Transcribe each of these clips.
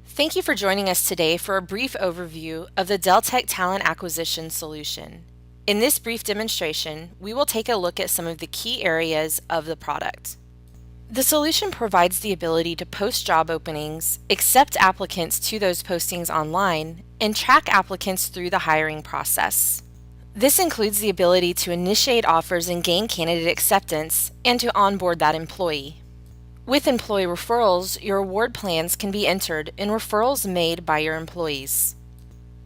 Thank you for joining us today for a brief overview of the Deltek Talent Acquisition Solution. In this brief demonstration, we will take a look at some of the key areas of the product. The solution provides the ability to post job openings, accept applicants to those postings online, and track applicants through the hiring process. This includes the ability to initiate offers and gain candidate acceptance, and to onboard that employee. With employee referrals, your award plans can be entered in referrals made by your employees.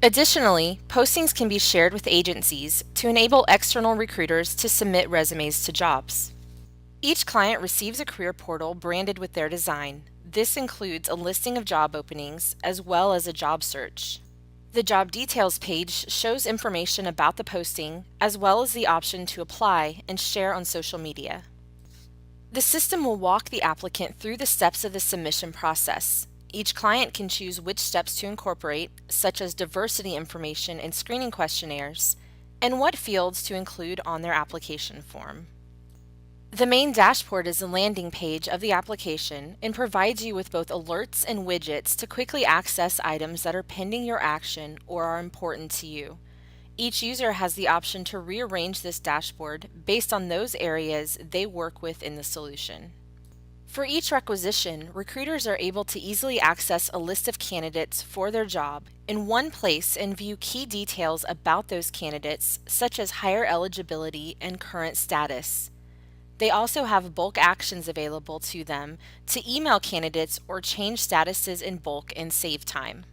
Additionally, postings can be shared with agencies to enable external recruiters to submit resumes to jobs. Each client receives a career portal branded with their design. This includes a listing of job openings as well as a job search. The job details page shows information about the posting as well as the option to apply and share on social media. The system will walk the applicant through the steps of the submission process. Each client can choose which steps to incorporate, such as diversity information and screening questionnaires, and what fields to include on their application form. The main dashboard is the landing page of the application and provides you with both alerts and widgets to quickly access items that are pending your action or are important to you. Each user has the option to rearrange this dashboard based on those areas they work with in the solution. For each requisition, recruiters are able to easily access a list of candidates for their job in one place and view key details about those candidates, such as hire eligibility and current status. They also have bulk actions available to them to email candidates or change statuses in bulk and save time.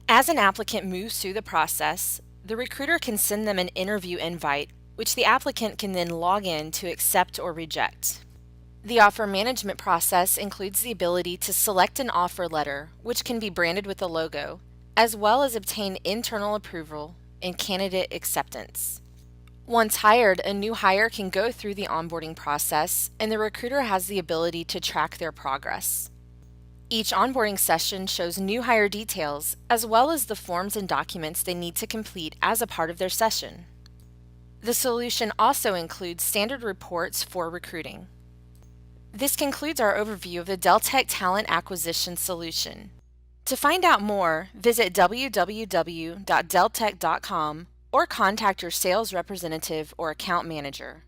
As an applicant moves through the process, the recruiter can send them an interview invite, which the applicant can then log in to accept or reject. The offer management process includes the ability to select an offer letter, which can be branded with a logo, as well as obtain internal approval and candidate acceptance. Once hired, a new hire can go through the onboarding process, and the recruiter has the ability to track their progress. Each onboarding session shows new hire details, as well as the forms and documents they need to complete as a part of their session. The solution also includes standard reports for recruiting. This concludes our overview of the Deltek Talent Acquisition Solution. To find out more, visit www.deltek.com or contact your sales representative or account manager.